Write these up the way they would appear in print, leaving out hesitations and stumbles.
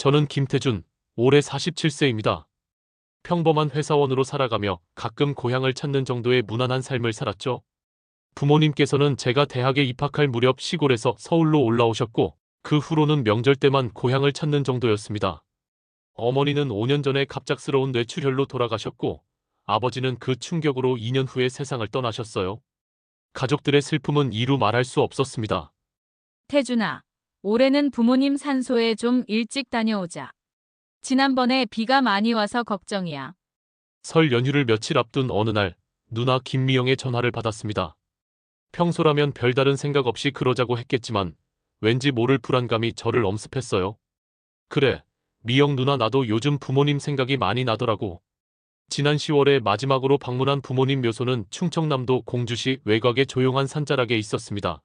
저는 김태준, 올해 47세입니다. 평범한 회사원으로 살아가며 가끔 고향을 찾는 정도의 무난한 삶을 살았죠. 부모님께서는 제가 대학에 입학할 무렵 시골에서 서울로 올라오셨고, 그 후로는 명절 때만 고향을 찾는 정도였습니다. 어머니는 5년 전에 갑작스러운 뇌출혈로 돌아가셨고, 아버지는 그 충격으로 2년 후에 세상을 떠나셨어요. 가족들의 슬픔은 이루 말할 수 없었습니다. 태준아, 올해는 부모님 산소에 좀 일찍 다녀오자. 지난번에 비가 많이 와서 걱정이야. 설 연휴를 며칠 앞둔 어느 날, 누나 김미영의 전화를 받았습니다. 평소라면 별다른 생각 없이 그러자고 했겠지만 왠지 모를 불안감이 저를 엄습했어요. 그래, 미영 누나 나도 요즘 부모님 생각이 많이 나더라고. 지난 10월에 마지막으로 방문한 부모님 묘소는 충청남도 공주시 외곽의 조용한 산자락에 있었습니다.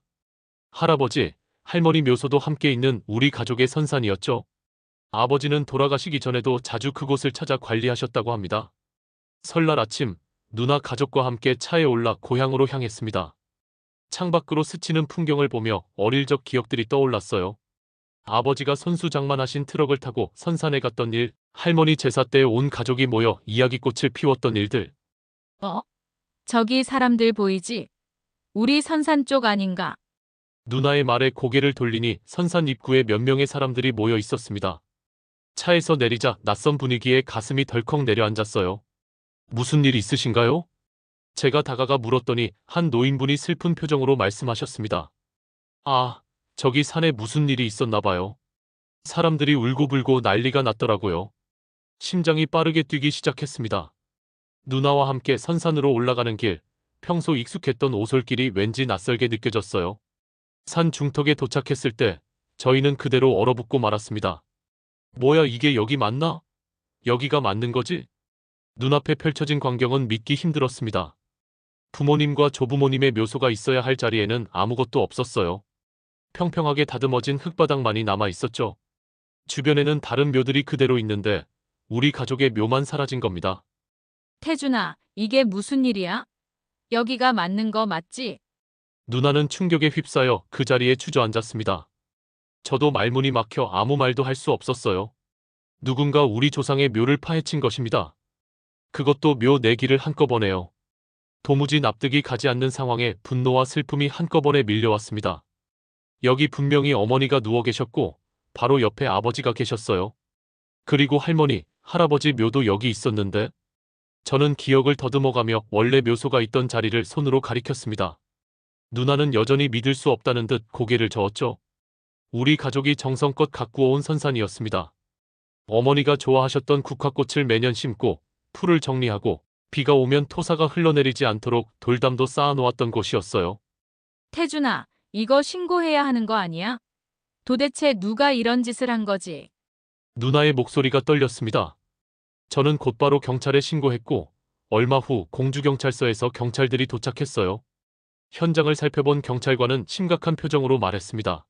할아버지, 할머니 묘소도 함께 있는 우리 가족의 선산이었죠. 아버지는 돌아가시기 전에도 자주 그곳을 찾아 관리하셨다고 합니다. 설날 아침, 누나 가족과 함께 차에 올라 고향으로 향했습니다. 창밖으로 스치는 풍경을 보며 어릴 적 기억들이 떠올랐어요. 아버지가 선수장만하신 트럭을 타고 선산에 갔던 일, 할머니 제사 때 온 가족이 모여 이야기꽃을 피웠던 일들. 어? 저기 사람들 보이지? 우리 선산 쪽 아닌가? 누나의 말에 고개를 돌리니 선산 입구에 몇 명의 사람들이 모여 있었습니다. 차에서 내리자 낯선 분위기에 가슴이 덜컥 내려앉았어요. 무슨 일 있으신가요? 제가 다가가 물었더니 한 노인분이 슬픈 표정으로 말씀하셨습니다. 아, 저기 산에 무슨 일이 있었나 봐요. 사람들이 울고불고 난리가 났더라고요. 심장이 빠르게 뛰기 시작했습니다. 누나와 함께 선산으로 올라가는 길, 평소 익숙했던 오솔길이 왠지 낯설게 느껴졌어요. 산 중턱에 도착했을 때 저희는 그대로 얼어붙고 말았습니다. 뭐야 이게 여기 맞나? 여기가 맞는 거지? 눈앞에 펼쳐진 광경은 믿기 힘들었습니다. 부모님과 조부모님의 묘소가 있어야 할 자리에는 아무것도 없었어요. 평평하게 다듬어진 흙바닥만이 남아 있었죠. 주변에는 다른 묘들이 그대로 있는데 우리 가족의 묘만 사라진 겁니다. 태준아, 이게 무슨 일이야? 여기가 맞는 거 맞지? 누나는 충격에 휩싸여 그 자리에 주저앉았습니다. 저도 말문이 막혀 아무 말도 할 수 없었어요. 누군가 우리 조상의 묘를 파헤친 것입니다. 그것도 묘 내기를 한꺼번에요. 도무지 납득이 가지 않는 상황에 분노와 슬픔이 한꺼번에 밀려왔습니다. 여기 분명히 어머니가 누워 계셨고 바로 옆에 아버지가 계셨어요. 그리고 할머니, 할아버지 묘도 여기 있었는데 저는 기억을 더듬어가며 원래 묘소가 있던 자리를 손으로 가리켰습니다. 누나는 여전히 믿을 수 없다는 듯 고개를 저었죠. 우리 가족이 정성껏 가꾸어 온 선산이었습니다. 어머니가 좋아하셨던 국화꽃을 매년 심고 풀을 정리하고 비가 오면 토사가 흘러내리지 않도록 돌담도 쌓아놓았던 곳이었어요. 태준아, 이거 신고해야 하는 거 아니야? 도대체 누가 이런 짓을 한 거지? 누나의 목소리가 떨렸습니다. 저는 곧바로 경찰에 신고했고 얼마 후 공주경찰서에서 경찰들이 도착했어요. 현장을 살펴본 경찰관은 심각한 표정으로 말했습니다.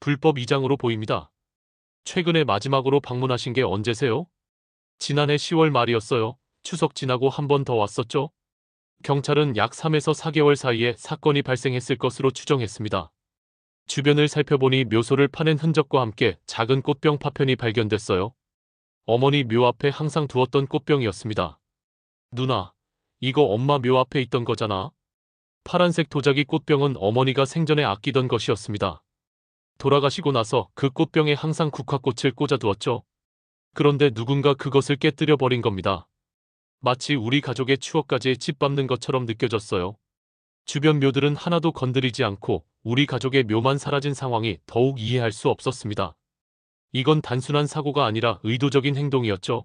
불법 이장으로 보입니다. 최근에 마지막으로 방문하신 게 언제세요? 지난해 10월 말이었어요. 추석 지나고 한 번 더 왔었죠? 경찰은 약 3에서 4개월 사이에 사건이 발생했을 것으로 추정했습니다. 주변을 살펴보니 묘소를 파낸 흔적과 함께 작은 꽃병 파편이 발견됐어요. 어머니 묘 앞에 항상 두었던 꽃병이었습니다. 누나, 이거 엄마 묘 앞에 있던 거잖아. 파란색 도자기 꽃병은 어머니가 생전에 아끼던 것이었습니다. 돌아가시고 나서 그 꽃병에 항상 국화꽃을 꽂아두었죠. 그런데 누군가 그것을 깨뜨려 버린 겁니다. 마치 우리 가족의 추억까지 짓밟는 것처럼 느껴졌어요. 주변 묘들은 하나도 건드리지 않고 우리 가족의 묘만 사라진 상황이 더욱 이해할 수 없었습니다. 이건 단순한 사고가 아니라 의도적인 행동이었죠.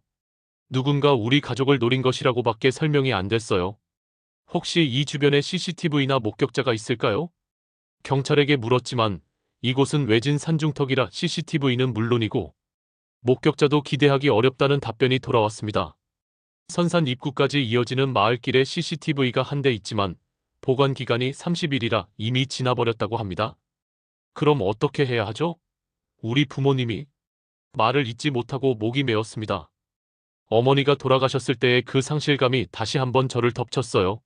누군가 우리 가족을 노린 것이라고밖에 설명이 안 됐어요. 혹시 이 주변에 CCTV나 목격자가 있을까요? 경찰에게 물었지만 이곳은 외진 산중턱이라 CCTV는 물론이고 목격자도 기대하기 어렵다는 답변이 돌아왔습니다. 선산 입구까지 이어지는 마을길에 CCTV가 한 대 있지만 보관 기간이 30일이라 이미 지나버렸다고 합니다. 그럼 어떻게 해야 하죠? 우리 부모님이 말을 잇지 못하고 목이 메었습니다. 어머니가 돌아가셨을 때의 그 상실감이 다시 한번 저를 덮쳤어요.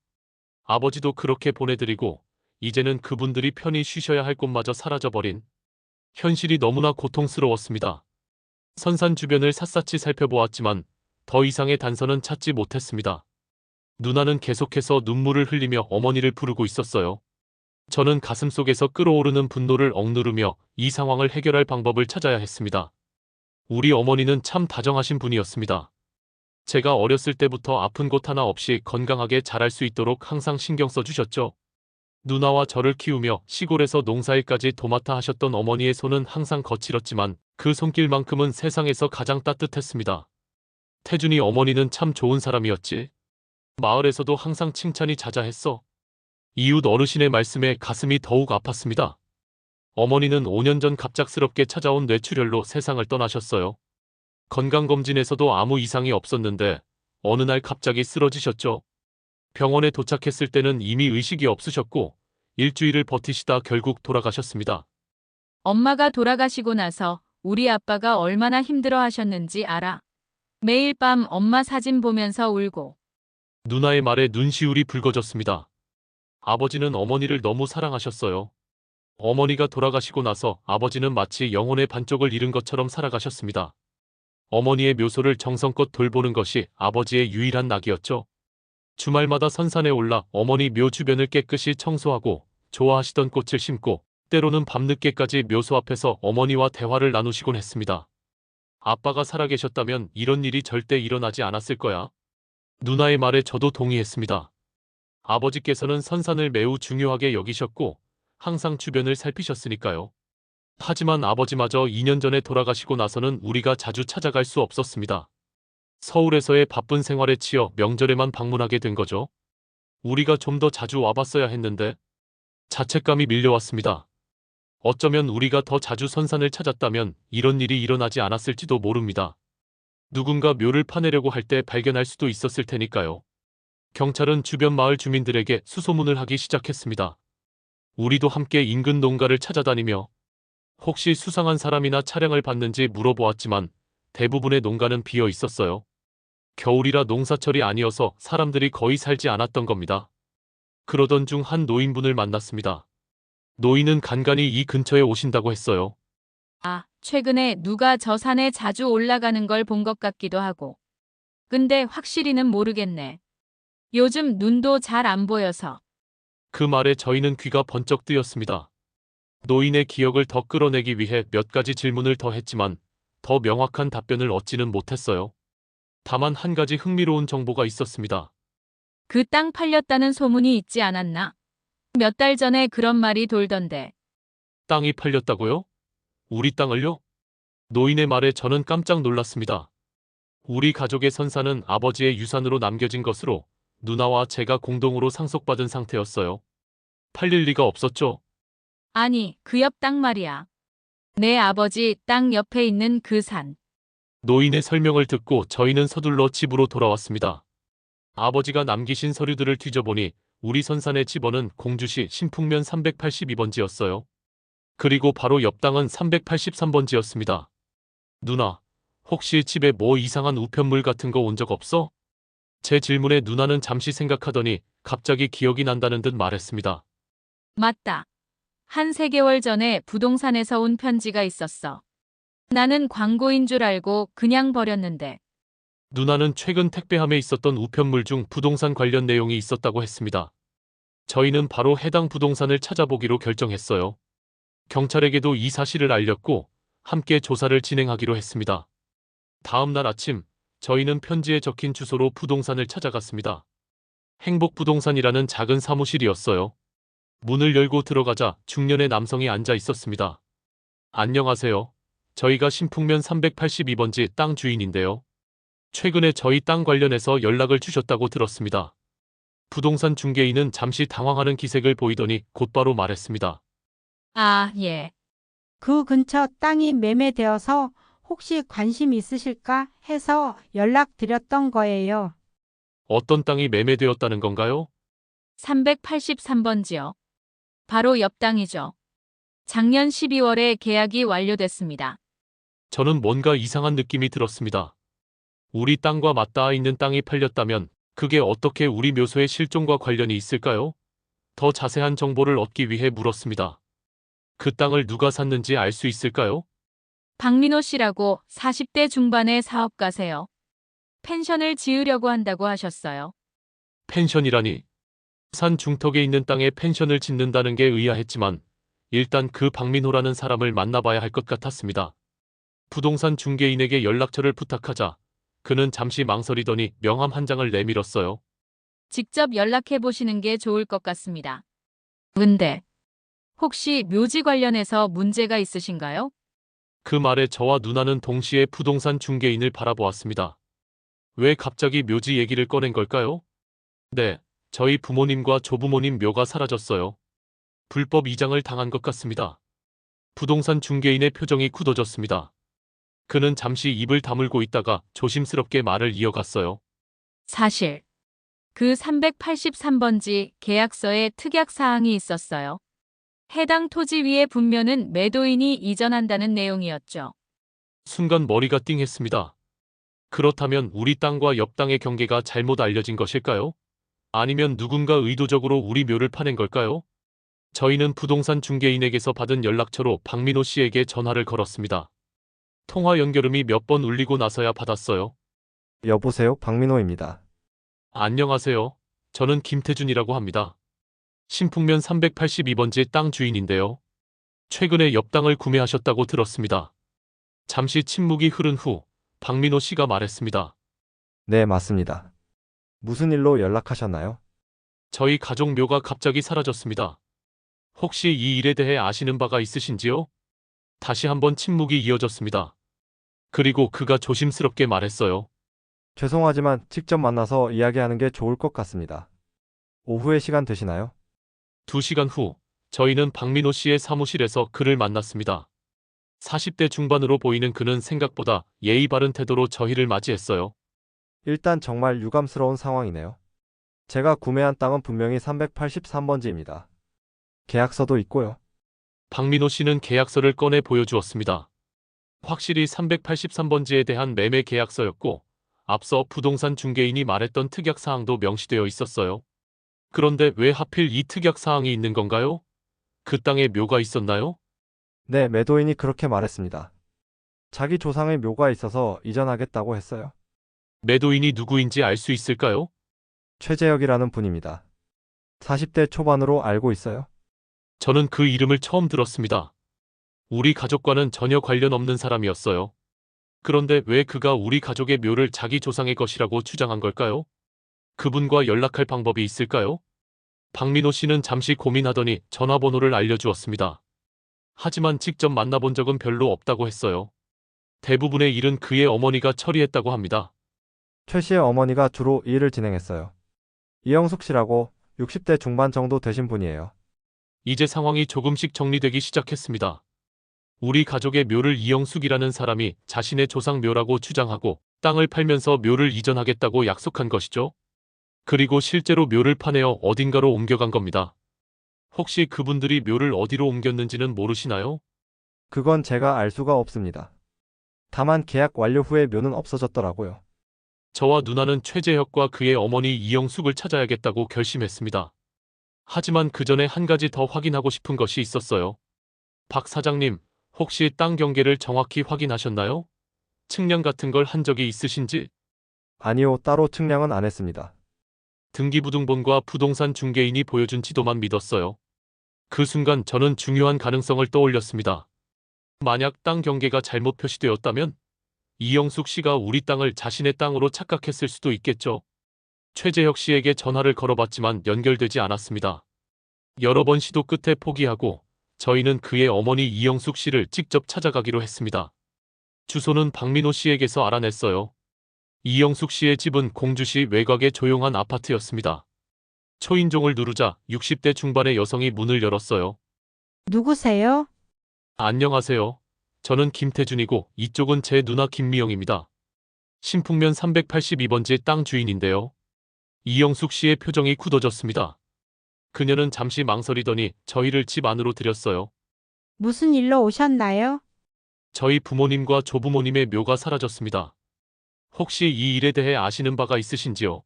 아버지도 그렇게 보내드리고 이제는 그분들이 편히 쉬셔야 할 곳마저 사라져버린 현실이 너무나 고통스러웠습니다. 선산 주변을 샅샅이 살펴보았지만 더 이상의 단서는 찾지 못했습니다. 누나는 계속해서 눈물을 흘리며 어머니를 부르고 있었어요. 저는 가슴속에서 끓어오르는 분노를 억누르며 이 상황을 해결할 방법을 찾아야 했습니다. 우리 어머니는 참 다정하신 분이었습니다. 제가 어렸을 때부터 아픈 곳 하나 없이 건강하게 자랄 수 있도록 항상 신경 써주셨죠. 누나와 저를 키우며 시골에서 농사일까지 도맡아 하셨던 어머니의 손은 항상 거칠었지만 그 손길만큼은 세상에서 가장 따뜻했습니다. 태준이 어머니는 참 좋은 사람이었지. 마을에서도 항상 칭찬이 자자했어. 이웃 어르신의 말씀에 가슴이 더욱 아팠습니다. 어머니는 5년 전 갑작스럽게 찾아온 뇌출혈로 세상을 떠나셨어요. 건강검진에서도 아무 이상이 없었는데 어느 날 갑자기 쓰러지셨죠. 병원에 도착했을 때는 이미 의식이 없으셨고 일주일을 버티시다 결국 돌아가셨습니다. 엄마가 돌아가시고 나서 우리 아빠가 얼마나 힘들어 하셨는지 알아. 매일 밤 엄마 사진 보면서 울고. 누나의 말에 눈시울이 붉어졌습니다. 아버지는 어머니를 너무 사랑하셨어요. 어머니가 돌아가시고 나서 아버지는 마치 영혼의 반쪽을 잃은 것처럼 살아가셨습니다. 어머니의 묘소를 정성껏 돌보는 것이 아버지의 유일한 낙이었죠. 주말마다 선산에 올라 어머니 묘 주변을 깨끗이 청소하고 좋아하시던 꽃을 심고 때로는 밤늦게까지 묘소 앞에서 어머니와 대화를 나누시곤 했습니다. 아빠가 살아계셨다면 이런 일이 절대 일어나지 않았을 거야. 누나의 말에 저도 동의했습니다. 아버지께서는 선산을 매우 중요하게 여기셨고 항상 주변을 살피셨으니까요. 하지만 아버지마저 2년 전에 돌아가시고 나서는 우리가 자주 찾아갈 수 없었습니다. 서울에서의 바쁜 생활에 치여 명절에만 방문하게 된 거죠. 우리가 좀 더 자주 와봤어야 했는데 자책감이 밀려왔습니다. 어쩌면 우리가 더 자주 선산을 찾았다면 이런 일이 일어나지 않았을지도 모릅니다. 누군가 묘를 파내려고 할 때 발견할 수도 있었을 테니까요. 경찰은 주변 마을 주민들에게 수소문을 하기 시작했습니다. 우리도 함께 인근 농가를 찾아다니며 혹시 수상한 사람이나 차량을 봤는지 물어보았지만 대부분의 농가는 비어 있었어요. 겨울이라 농사철이 아니어서 사람들이 거의 살지 않았던 겁니다. 그러던 중 한 노인분을 만났습니다. 노인은 간간히 이 근처에 오신다고 했어요. 아, 최근에 누가 저 산에 자주 올라가는 걸 본 것 같기도 하고. 근데 확실히는 모르겠네. 요즘 눈도 잘 안 보여서. 그 말에 저희는 귀가 번쩍 뜨였습니다. 노인의 기억을 더 끌어내기 위해 몇 가지 질문을 더 했지만 더 명확한 답변을 얻지는 못했어요. 다만 한 가지 흥미로운 정보가 있었습니다. 그 땅 팔렸다는 소문이 있지 않았나? 몇 달 전에 그런 말이 돌던데. 땅이 팔렸다고요? 우리 땅을요? 노인의 말에 저는 깜짝 놀랐습니다. 우리 가족의 선산은 아버지의 유산으로 남겨진 것으로 누나와 제가 공동으로 상속받은 상태였어요. 팔릴 리가 없었죠. 아니, 그 옆 땅 말이야. 내 아버지 땅 옆에 있는 그 산. 노인의 설명을 듣고 저희는 서둘러 집으로 돌아왔습니다. 아버지가 남기신 서류들을 뒤져보니 우리 선산의 집원은 공주시 신풍면 382번지였어요. 그리고 바로 옆 땅은 383번지였습니다. 누나, 혹시 집에 뭐 이상한 우편물 같은 거 온 적 없어? 제 질문에 누나는 잠시 생각하더니 갑자기 기억이 난다는 듯 말했습니다. 맞다. 한 3개월 전에 부동산에서 온 편지가 있었어. 나는 광고인 줄 알고 그냥 버렸는데. 누나는 최근 택배함에 있었던 우편물 중 부동산 관련 내용이 있었다고 했습니다. 저희는 바로 해당 부동산을 찾아보기로 결정했어요. 경찰에게도 이 사실을 알렸고 함께 조사를 진행하기로 했습니다. 다음 날 아침 저희는 편지에 적힌 주소로 부동산을 찾아갔습니다. 행복부동산이라는 작은 사무실이었어요. 문을 열고 들어가자 중년의 남성이 앉아 있었습니다. 안녕하세요. 저희가 신풍면 382번지 땅 주인인데요. 최근에 저희 땅 관련해서 연락을 주셨다고 들었습니다. 부동산 중개인은 잠시 당황하는 기색을 보이더니 곧바로 말했습니다. 아, 예. 그 근처 땅이 매매되어서 혹시 관심 있으실까 해서 연락드렸던 거예요. 어떤 땅이 매매되었다는 건가요? 383번지요. 바로 옆 땅이죠. 작년 12월에 계약이 완료됐습니다. 저는 뭔가 이상한 느낌이 들었습니다. 우리 땅과 맞닿아 있는 땅이 팔렸다면 그게 어떻게 우리 묘소의 실종과 관련이 있을까요? 더 자세한 정보를 얻기 위해 물었습니다. 그 땅을 누가 샀는지 알 수 있을까요? 박민호 씨라고 40대 중반의 사업가세요. 펜션을 지으려고 한다고 하셨어요. 펜션이라니. 산 중턱에 있는 땅에 펜션을 짓는다는 게 의아했지만 일단 그 박민호라는 사람을 만나봐야 할 것 같았습니다. 부동산 중개인에게 연락처를 부탁하자 그는 잠시 망설이더니 명함 한 장을 내밀었어요. 직접 연락해 보시는 게 좋을 것 같습니다. 근데 혹시 묘지 관련해서 문제가 있으신가요? 그 말에 저와 누나는 동시에 부동산 중개인을 바라보았습니다. 왜 갑자기 묘지 얘기를 꺼낸 걸까요? 네, 저희 부모님과 조부모님 묘가 사라졌어요. 불법 이장을 당한 것 같습니다. 부동산 중개인의 표정이 굳어졌습니다. 그는 잠시 입을 다물고 있다가 조심스럽게 말을 이어갔어요. 사실 그 383번지 계약서에 특약 사항이 있었어요. 해당 토지 위에 분묘는 매도인이 이전한다는 내용이었죠. 순간 머리가 띵했습니다. 그렇다면 우리 땅과 옆 땅의 경계가 잘못 알려진 것일까요? 아니면 누군가 의도적으로 우리 묘를 파낸 걸까요? 저희는 부동산 중개인에게서 받은 연락처로 박민호 씨에게 전화를 걸었습니다. 통화 연결음이 몇 번 울리고 나서야 받았어요. 여보세요, 박민호입니다. 안녕하세요. 저는 김태준이라고 합니다. 신풍면 382번지 땅 주인인데요. 최근에 옆 땅을 구매하셨다고 들었습니다. 잠시 침묵이 흐른 후 박민호 씨가 말했습니다. 네, 맞습니다. 무슨 일로 연락하셨나요? 저희 가족 묘가 갑자기 사라졌습니다. 혹시 이 일에 대해 아시는 바가 있으신지요? 다시 한번 침묵이 이어졌습니다. 그리고 그가 조심스럽게 말했어요. 죄송하지만 직접 만나서 이야기하는 게 좋을 것 같습니다. 오후에 시간 되시나요? 2시간 후 저희는 박민호 씨의 사무실에서 그를 만났습니다. 40대 중반으로 보이는 그는 생각보다 예의 바른 태도로 저희를 맞이했어요. 일단 정말 유감스러운 상황이네요. 제가 구매한 땅은 분명히 383번지입니다. 계약서도 있고요. 박민호 씨는 계약서를 꺼내 보여주었습니다. 확실히 383번지에 대한 매매 계약서였고 앞서 부동산 중개인이 말했던 특약 사항도 명시되어 있었어요. 그런데 왜 하필 이 특약 사항이 있는 건가요? 그 땅에 묘가 있었나요? 네, 매도인이 그렇게 말했습니다. 자기 조상의 묘가 있어서 이전하겠다고 했어요. 매도인이 누구인지 알 수 있을까요? 최재혁이라는 분입니다. 40대 초반으로 알고 있어요. 저는 그 이름을 처음 들었습니다. 우리 가족과는 전혀 관련 없는 사람이었어요. 그런데 왜 그가 우리 가족의 묘를 자기 조상의 것이라고 주장한 걸까요? 그분과 연락할 방법이 있을까요? 박민호 씨는 잠시 고민하더니 전화번호를 알려주었습니다. 하지만 직접 만나본 적은 별로 없다고 했어요. 대부분의 일은 그의 어머니가 처리했다고 합니다. 최 씨의 어머니가 주로 이 일을 진행했어요. 이영숙 씨라고 60대 중반 정도 되신 분이에요. 이제 상황이 조금씩 정리되기 시작했습니다. 우리 가족의 묘를 이영숙이라는 사람이 자신의 조상 묘라고 주장하고 땅을 팔면서 묘를 이전하겠다고 약속한 것이죠. 그리고 실제로 묘를 파내어 어딘가로 옮겨간 겁니다. 혹시 그분들이 묘를 어디로 옮겼는지는 모르시나요? 그건 제가 알 수가 없습니다. 다만 계약 완료 후에 묘는 없어졌더라고요. 저와 누나는 최재혁과 그의 어머니 이영숙을 찾아야겠다고 결심했습니다. 하지만 그 전에 한 가지 더 확인하고 싶은 것이 있었어요. 박 사장님, 혹시 땅 경계를 정확히 확인하셨나요? 측량 같은 걸 한 적이 있으신지? 아니요, 따로 측량은 안 했습니다. 등기부등본과 부동산 중개인이 보여준 지도만 믿었어요. 그 순간 저는 중요한 가능성을 떠올렸습니다. 만약 땅 경계가 잘못 표시되었다면 이영숙 씨가 우리 땅을 자신의 땅으로 착각했을 수도 있겠죠. 최재혁 씨에게 전화를 걸어봤지만 연결되지 않았습니다. 여러 번 시도 끝에 포기하고 저희는 그의 어머니 이영숙 씨를 직접 찾아가기로 했습니다. 주소는 박민호 씨에게서 알아냈어요. 이영숙 씨의 집은 공주시 외곽의 조용한 아파트였습니다. 초인종을 누르자 60대 중반의 여성이 문을 열었어요. 누구세요? 안녕하세요. 저는 김태준이고 이쪽은 제 누나 김미영입니다. 신풍면 382번지 땅 주인인데요. 이영숙 씨의 표정이 굳어졌습니다. 그녀는 잠시 망설이더니 저희를 집 안으로 들였어요. 무슨 일로 오셨나요? 저희 부모님과 조부모님의 묘가 사라졌습니다. 혹시 이 일에 대해 아시는 바가 있으신지요?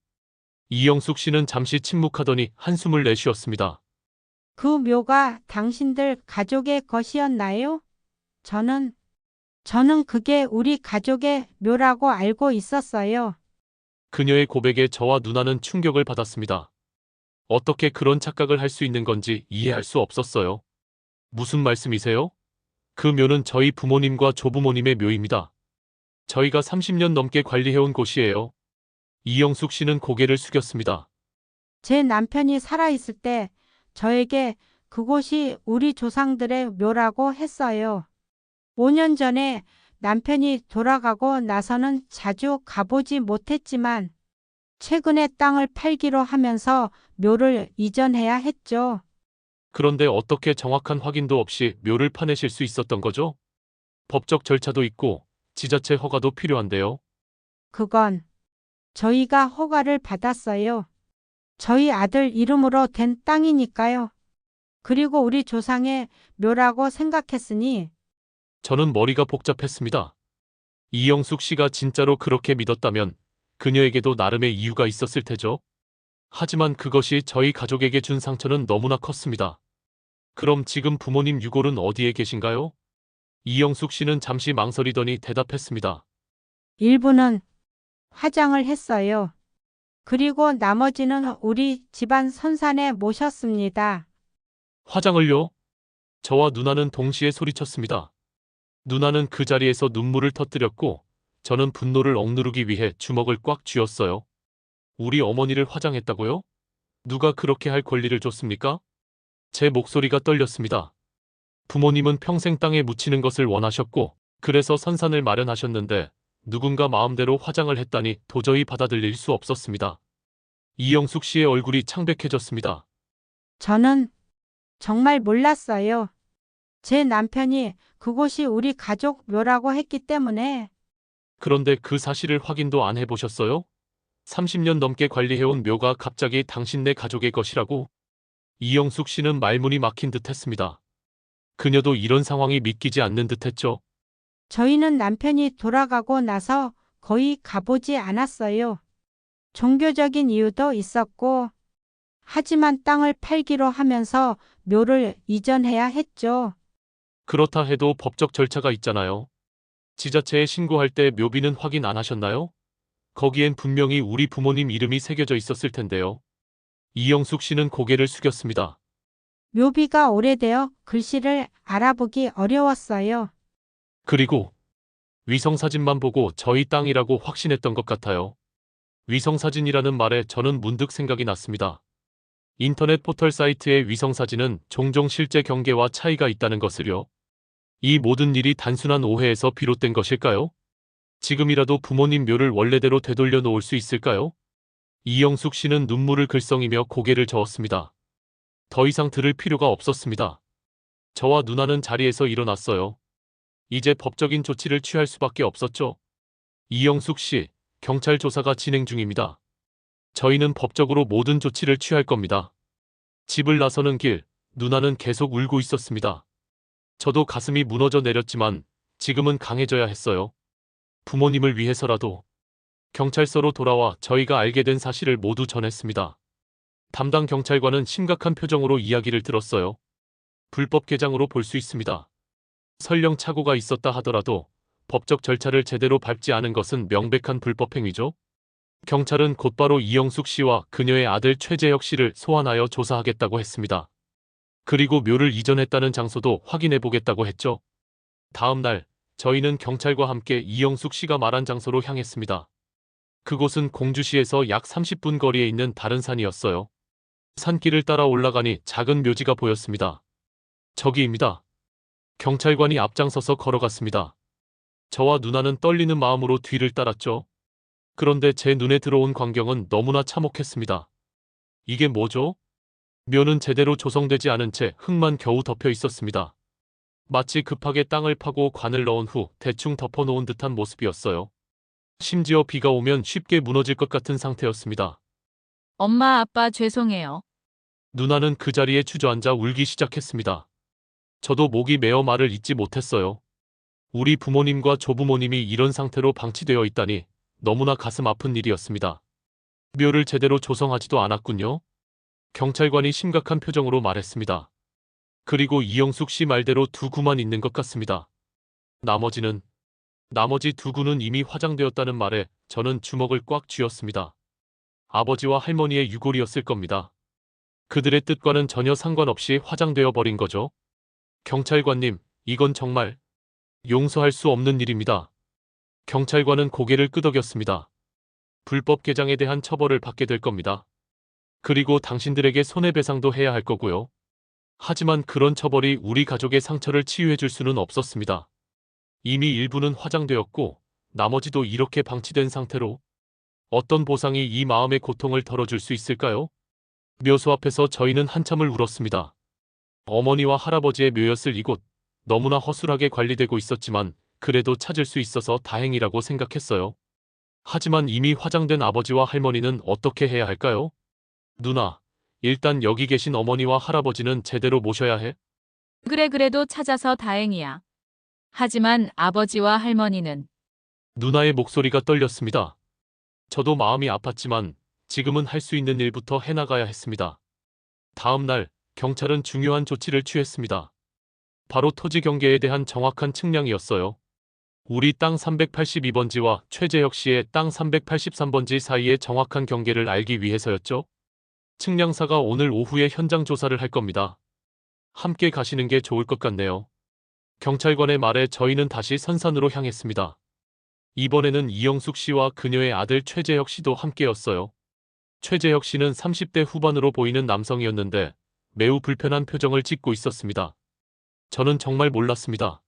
이영숙 씨는 잠시 침묵하더니 한숨을 내쉬었습니다. 그 묘가 당신들 가족의 것이었나요? 저는 저는 그게 우리 가족의 묘라고 알고 있었어요. 그녀의 고백에 저와 누나는 충격을 받았습니다. 어떻게 그런 착각을 할 수 있는 건지 이해할 수 없었어요. 무슨 말씀이세요? 그 묘는 저희 부모님과 조부모님의 묘입니다. 저희가 30년 넘게 관리해온 곳이에요. 이영숙 씨는 고개를 숙였습니다. 제 남편이 살아있을 때 저에게 그곳이 우리 조상들의 묘라고 했어요. 5년 전에 남편이 돌아가고 나서는 자주 가보지 못했지만 최근에 땅을 팔기로 하면서 묘를 이전해야 했죠. 그런데 어떻게 정확한 확인도 없이 묘를 파내실 수 있었던 거죠? 법적 절차도 있고 지자체 허가도 필요한데요. 그건 저희가 허가를 받았어요. 저희 아들 이름으로 된 땅이니까요. 그리고 우리 조상의 묘라고 생각했으니 저는 머리가 복잡했습니다. 이영숙 씨가 진짜로 그렇게 믿었다면 그녀에게도 나름의 이유가 있었을 테죠. 하지만 그것이 저희 가족에게 준 상처는 너무나 컸습니다. 그럼 지금 부모님 유골은 어디에 계신가요? 이영숙 씨는 잠시 망설이더니 대답했습니다. 일부는 화장을 했어요. 그리고 나머지는 우리 집안 선산에 모셨습니다. 화장을요? 저와 누나는 동시에 소리쳤습니다. 누나는 그 자리에서 눈물을 터뜨렸고 저는 분노를 억누르기 위해 주먹을 꽉 쥐었어요. 우리 어머니를 화장했다고요? 누가 그렇게 할 권리를 줬습니까? 제 목소리가 떨렸습니다. 부모님은 평생 땅에 묻히는 것을 원하셨고 그래서 선산을 마련하셨는데 누군가 마음대로 화장을 했다니 도저히 받아들일 수 없었습니다. 이영숙 씨의 얼굴이 창백해졌습니다. 저는 정말 몰랐어요. 제 남편이 그곳이 우리 가족 묘라고 했기 때문에 그런데 그 사실을 확인도 안 해보셨어요? 30년 넘게 관리해온 묘가 갑자기 당신네 가족의 것이라고? 이영숙 씨는 말문이 막힌 듯 했습니다. 그녀도 이런 상황이 믿기지 않는 듯 했죠. 저희는 남편이 돌아가고 나서 거의 가보지 않았어요. 종교적인 이유도 있었고, 하지만 땅을 팔기로 하면서 묘를 이전해야 했죠. 그렇다 해도 법적 절차가 있잖아요. 지자체에 신고할 때 묘비는 확인 안 하셨나요? 거기엔 분명히 우리 부모님 이름이 새겨져 있었을 텐데요. 이영숙 씨는 고개를 숙였습니다. 묘비가 오래되어 글씨를 알아보기 어려웠어요. 그리고 위성사진만 보고 저희 땅이라고 확신했던 것 같아요. 위성사진이라는 말에 저는 문득 생각이 났습니다. 인터넷 포털 사이트의 위성사진은 종종 실제 경계와 차이가 있다는 것을요. 이 모든 일이 단순한 오해에서 비롯된 것일까요? 지금이라도 부모님 묘를 원래대로 되돌려 놓을 수 있을까요? 이영숙 씨는 눈물을 글썽이며 고개를 저었습니다. 더 이상 들을 필요가 없었습니다. 저와 누나는 자리에서 일어났어요. 이제 법적인 조치를 취할 수밖에 없었죠. 이영숙 씨, 경찰 조사가 진행 중입니다. 저희는 법적으로 모든 조치를 취할 겁니다. 집을 나서는 길, 누나는 계속 울고 있었습니다. 저도 가슴이 무너져 내렸지만 지금은 강해져야 했어요. 부모님을 위해서라도. 경찰서로 돌아와 저희가 알게 된 사실을 모두 전했습니다. 담당 경찰관은 심각한 표정으로 이야기를 들었어요. 불법 개장으로 볼 수 있습니다. 설령 착오가 있었다 하더라도 법적 절차를 제대로 밟지 않은 것은 명백한 불법 행위죠. 경찰은 곧바로 이영숙 씨와 그녀의 아들 최재혁 씨를 소환하여 조사하겠다고 했습니다. 그리고 묘를 이전했다는 장소도 확인해 보겠다고 했죠. 다음 날 저희는 경찰과 함께 이영숙 씨가 말한 장소로 향했습니다. 그곳은 공주시에서 약 30분 거리에 있는 다른 산이었어요. 산길을 따라 올라가니 작은 묘지가 보였습니다. 저기입니다. 경찰관이 앞장서서 걸어갔습니다. 저와 누나는 떨리는 마음으로 뒤를 따랐죠. 그런데 제 눈에 들어온 광경은 너무나 참혹했습니다. 이게 뭐죠? 묘는 제대로 조성되지 않은 채 흙만 겨우 덮여 있었습니다. 마치 급하게 땅을 파고 관을 넣은 후 대충 덮어놓은 듯한 모습이었어요. 심지어 비가 오면 쉽게 무너질 것 같은 상태였습니다. 엄마, 아빠 죄송해요. 누나는 그 자리에 주저앉아 울기 시작했습니다. 저도 목이 메어 말을 잇지 못했어요. 우리 부모님과 조부모님이 이런 상태로 방치되어 있다니 너무나 가슴 아픈 일이었습니다. 묘를 제대로 조성하지도 않았군요. 경찰관이 심각한 표정으로 말했습니다. 그리고 이영숙 씨 말대로 두 구만 있는 것 같습니다. 나머지는 나머지 두 구는 이미 화장되었다는 말에 저는 주먹을 꽉 쥐었습니다. 아버지와 할머니의 유골이었을 겁니다. 그들의 뜻과는 전혀 상관없이 화장되어 버린 거죠. 경찰관님, 이건 정말 용서할 수 없는 일입니다. 경찰관은 고개를 끄덕였습니다. 불법 개장에 대한 처벌을 받게 될 겁니다. 그리고 당신들에게 손해배상도 해야 할 거고요. 하지만 그런 처벌이 우리 가족의 상처를 치유해 줄 수는 없었습니다. 이미 일부는 화장되었고 나머지도 이렇게 방치된 상태로 어떤 보상이 이 마음의 고통을 덜어줄 수 있을까요? 묘소 앞에서 저희는 한참을 울었습니다. 어머니와 할아버지의 묘였을 이곳, 너무나 허술하게 관리되고 있었지만 그래도 찾을 수 있어서 다행이라고 생각했어요. 하지만 이미 화장된 아버지와 할머니는 어떻게 해야 할까요? 누나, 일단 여기 계신 어머니와 할아버지는 제대로 모셔야 해. 그래 그래도 찾아서 다행이야. 하지만 아버지와 할머니는 누나의 목소리가 떨렸습니다. 저도 마음이 아팠지만 지금은 할 수 있는 일부터 해나가야 했습니다. 다음 날 경찰은 중요한 조치를 취했습니다. 바로 토지 경계에 대한 정확한 측량이었어요. 우리 땅 382번지와 최재혁 씨의 땅 383번지 사이의 정확한 경계를 알기 위해서였죠. 측량사가 오늘 오후에 현장 조사를 할 겁니다. 함께 가시는 게 좋을 것 같네요. 경찰관의 말에 저희는 다시 선산으로 향했습니다. 이번에는 이영숙 씨와 그녀의 아들 최재혁 씨도 함께였어요. 최재혁 씨는 30대 후반으로 보이는 남성이었는데 매우 불편한 표정을 짓고 있었습니다. 저는 정말 몰랐습니다.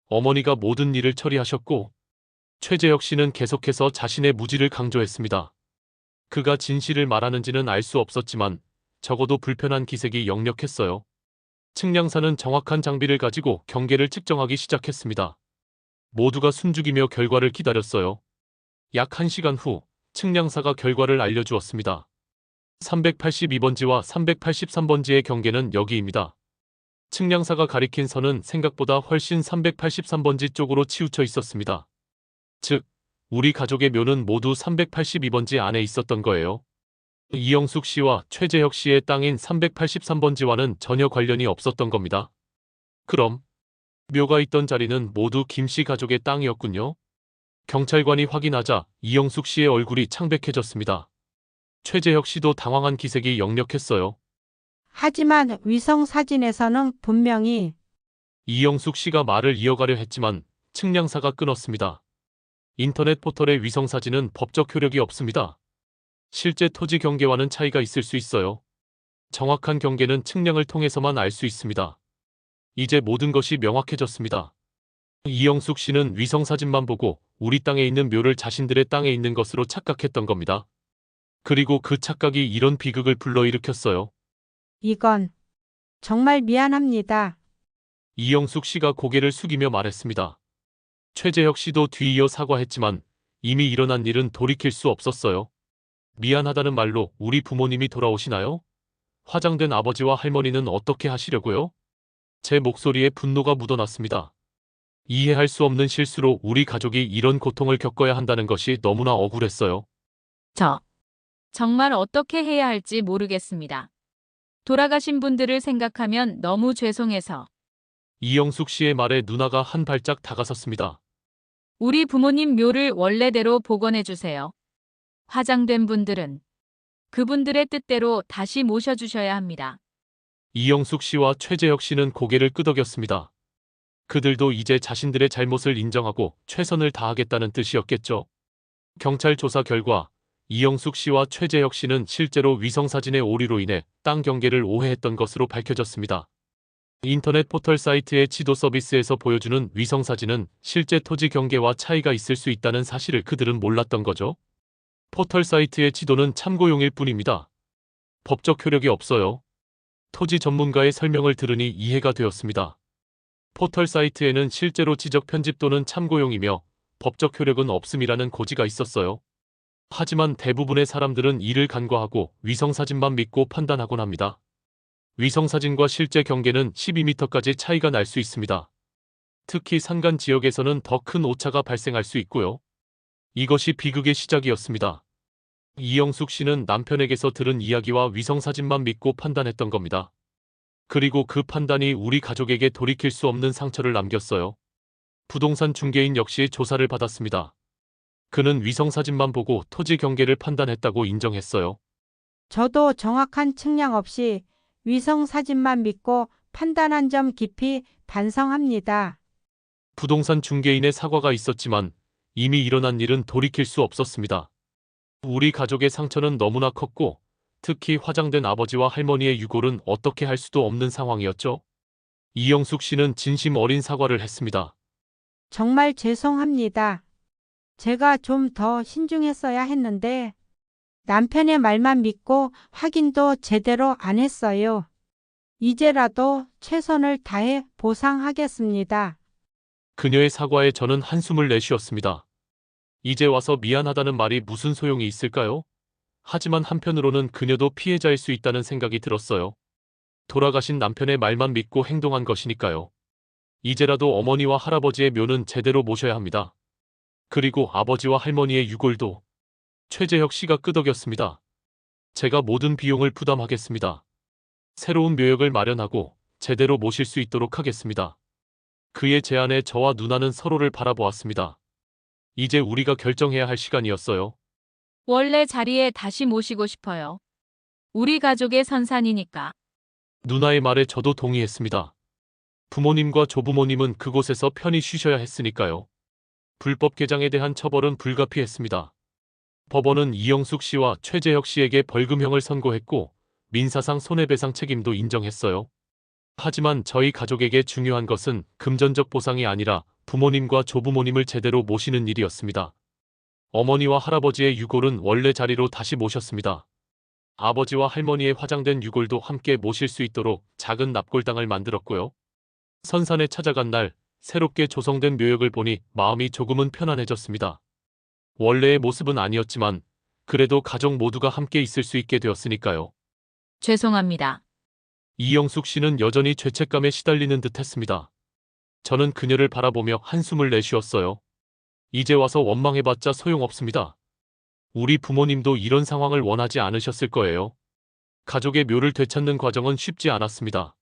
어머니가 모든 일을 처리하셨고 최재혁 씨는 계속해서 자신의 무지를 강조했습니다. 그가 진실을 말하는지는 알 수 없었지만 적어도 불편한 기색이 역력했어요. 측량사는 정확한 장비를 가지고 경계를 측정하기 시작했습니다. 모두가 숨죽이며 결과를 기다렸어요. 약 1시간 후 측량사가 결과를 알려주었습니다. 382번지와 383번지의 경계는 여기입니다. 측량사가 가리킨 선은 생각보다 훨씬 383번지 쪽으로 치우쳐 있었습니다. 즉, 우리 가족의 묘는 모두 382번지 안에 있었던 거예요. 이영숙 씨와 최재혁 씨의 땅인 383번지와는 전혀 관련이 없었던 겁니다. 그럼 묘가 있던 자리는 모두 김 씨 가족의 땅이었군요. 경찰관이 확인하자 이영숙 씨의 얼굴이 창백해졌습니다. 최재혁 씨도 당황한 기색이 역력했어요. 하지만 위성 사진에서는 분명히 이영숙 씨가 말을 이어가려 했지만 측량사가 끊었습니다. 인터넷 포털의 위성 사진은 법적 효력이 없습니다. 실제 토지 경계와는 차이가 있을 수 있어요. 정확한 경계는 측량을 통해서만 알 수 있습니다. 이제 모든 것이 명확해졌습니다. 이영숙 씨는 위성 사진만 보고 우리 땅에 있는 묘를 자신들의 땅에 있는 것으로 착각했던 겁니다. 그리고 그 착각이 이런 비극을 불러일으켰어요. 이건 정말 미안합니다. 이영숙 씨가 고개를 숙이며 말했습니다. 최재혁 씨도 뒤이어 사과했지만 이미 일어난 일은 돌이킬 수 없었어요. 미안하다는 말로 우리 부모님이 돌아오시나요? 화장된 아버지와 할머니는 어떻게 하시려고요? 제 목소리에 분노가 묻어났습니다. 이해할 수 없는 실수로 우리 가족이 이런 고통을 겪어야 한다는 것이 너무나 억울했어요. 정말 어떻게 해야 할지 모르겠습니다. 돌아가신 분들을 생각하면 너무 죄송해서 이영숙 씨의 말에 누나가 한 발짝 다가섰습니다. 우리 부모님 묘를 원래대로 복원해 주세요. 화장된 분들은 그분들의 뜻대로 다시 모셔주셔야 합니다. 이영숙 씨와 최재혁 씨는 고개를 끄덕였습니다. 그들도 이제 자신들의 잘못을 인정하고 최선을 다하겠다는 뜻이었겠죠. 경찰 조사 결과 이영숙 씨와 최재혁 씨는 실제로 위성사진의 오류로 인해 땅 경계를 오해했던 것으로 밝혀졌습니다. 인터넷 포털 사이트의 지도 서비스에서 보여주는 위성사진은 실제 토지 경계와 차이가 있을 수 있다는 사실을 그들은 몰랐던 거죠. 포털 사이트의 지도는 참고용일 뿐입니다. 법적 효력이 없어요. 토지 전문가의 설명을 들으니 이해가 되었습니다. 포털 사이트에는 실제로 지적 편집 또는 참고용이며 법적 효력은 없음이라는 고지가 있었어요. 하지만 대부분의 사람들은 이를 간과하고 위성사진만 믿고 판단하곤 합니다. 위성사진과 실제 경계는 12m까지 차이가 날 수 있습니다. 특히 산간 지역에서는 더 큰 오차가 발생할 수 있고요. 이것이 비극의 시작이었습니다. 이영숙 씨는 남편에게서 들은 이야기와 위성사진만 믿고 판단했던 겁니다. 그리고 그 판단이 우리 가족에게 돌이킬 수 없는 상처를 남겼어요. 부동산 중개인 역시 조사를 받았습니다. 그는 위성사진만 보고 토지 경계를 판단했다고 인정했어요. 저도 정확한 측량 없이 위성 사진만 믿고 판단한 점 깊이 반성합니다. 부동산 중개인의 사과가 있었지만 이미 일어난 일은 돌이킬 수 없었습니다. 우리 가족의 상처는 너무나 컸고 특히 화장된 아버지와 할머니의 유골은 어떻게 할 수도 없는 상황이었죠. 이영숙 씨는 진심 어린 사과를 했습니다. 정말 죄송합니다. 제가 좀 더 신중했어야 했는데 남편의 말만 믿고 확인도 제대로 안 했어요. 이제라도 최선을 다해 보상하겠습니다. 그녀의 사과에 저는 한숨을 내쉬었습니다. 이제 와서 미안하다는 말이 무슨 소용이 있을까요? 하지만 한편으로는 그녀도 피해자일 수 있다는 생각이 들었어요. 돌아가신 남편의 말만 믿고 행동한 것이니까요. 이제라도 어머니와 할아버지의 묘는 제대로 모셔야 합니다. 그리고 아버지와 할머니의 유골도. 최재혁 씨가 끄덕였습니다. 제가 모든 비용을 부담하겠습니다. 새로운 묘역을 마련하고 제대로 모실 수 있도록 하겠습니다. 그의 제안에 저와 누나는 서로를 바라보았습니다. 이제 우리가 결정해야 할 시간이었어요. 원래 자리에 다시 모시고 싶어요. 우리 가족의 선산이니까. 누나의 말에 저도 동의했습니다. 부모님과 조부모님은 그곳에서 편히 쉬셔야 했으니까요. 불법 개장에 대한 처벌은 불가피했습니다. 법원은 이영숙 씨와 최재혁 씨에게 벌금형을 선고했고 민사상 손해배상 책임도 인정했어요. 하지만 저희 가족에게 중요한 것은 금전적 보상이 아니라 부모님과 조부모님을 제대로 모시는 일이었습니다. 어머니와 할아버지의 유골은 원래 자리로 다시 모셨습니다. 아버지와 할머니의 화장된 유골도 함께 모실 수 있도록 작은 납골당을 만들었고요. 선산에 찾아간 날 새롭게 조성된 묘역을 보니 마음이 조금은 편안해졌습니다. 원래의 모습은 아니었지만 그래도 가족 모두가 함께 있을 수 있게 되었으니까요. 죄송합니다. 이영숙 씨는 여전히 죄책감에 시달리는 듯했습니다. 저는 그녀를 바라보며 한숨을 내쉬었어요. 이제 와서 원망해봤자 소용없습니다. 우리 부모님도 이런 상황을 원하지 않으셨을 거예요. 가족의 묘를 되찾는 과정은 쉽지 않았습니다.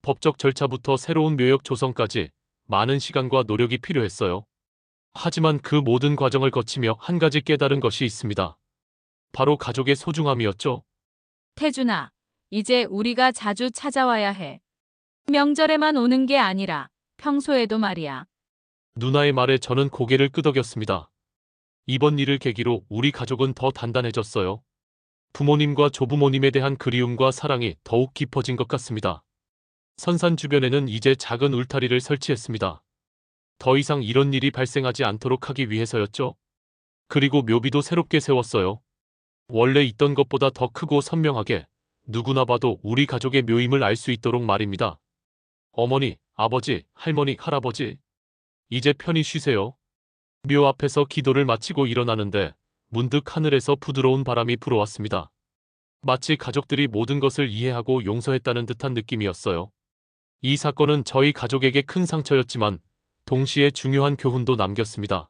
법적 절차부터 새로운 묘역 조성까지 많은 시간과 노력이 필요했어요. 하지만 그 모든 과정을 거치며 한 가지 깨달은 것이 있습니다. 바로 가족의 소중함이었죠. 태준아, 이제 우리가 자주 찾아와야 해. 명절에만 오는 게 아니라 평소에도 말이야. 누나의 말에 저는 고개를 끄덕였습니다. 이번 일을 계기로 우리 가족은 더 단단해졌어요. 부모님과 조부모님에 대한 그리움과 사랑이 더욱 깊어진 것 같습니다. 선산 주변에는 이제 작은 울타리를 설치했습니다. 더 이상 이런 일이 발생하지 않도록 하기 위해서였죠. 그리고 묘비도 새롭게 세웠어요. 원래 있던 것보다 더 크고 선명하게 누구나 봐도 우리 가족의 묘임을 알 수 있도록 말입니다. 어머니, 아버지, 할머니, 할아버지. 이제 편히 쉬세요. 묘 앞에서 기도를 마치고 일어나는데 문득 하늘에서 부드러운 바람이 불어왔습니다. 마치 가족들이 모든 것을 이해하고 용서했다는 듯한 느낌이었어요. 이 사건은 저희 가족에게 큰 상처였지만 동시에 중요한 교훈도 남겼습니다.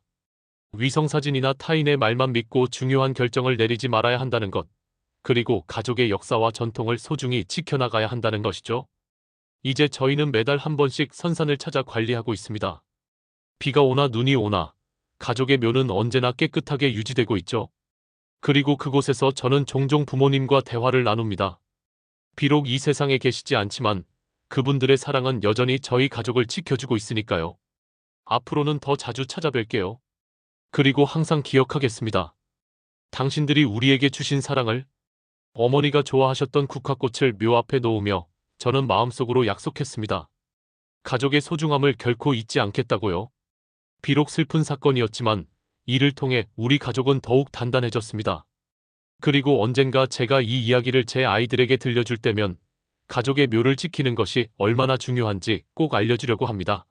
위성사진이나 타인의 말만 믿고 중요한 결정을 내리지 말아야 한다는 것, 그리고 가족의 역사와 전통을 소중히 지켜나가야 한다는 것이죠. 이제 저희는 매달 한 번씩 선산을 찾아 관리하고 있습니다. 비가 오나 눈이 오나 가족의 묘는 언제나 깨끗하게 유지되고 있죠. 그리고 그곳에서 저는 종종 부모님과 대화를 나눕니다. 비록 이 세상에 계시지 않지만 그분들의 사랑은 여전히 저희 가족을 지켜주고 있으니까요. 앞으로는 더 자주 찾아뵐게요. 그리고 항상 기억하겠습니다. 당신들이 우리에게 주신 사랑을. 어머니가 좋아하셨던 국화꽃을 묘 앞에 놓으며 저는 마음속으로 약속했습니다. 가족의 소중함을 결코 잊지 않겠다고요. 비록 슬픈 사건이었지만 이를 통해 우리 가족은 더욱 단단해졌습니다. 그리고 언젠가 제가 이 이야기를 제 아이들에게 들려줄 때면 가족의 묘를 지키는 것이 얼마나 중요한지 꼭 알려주려고 합니다.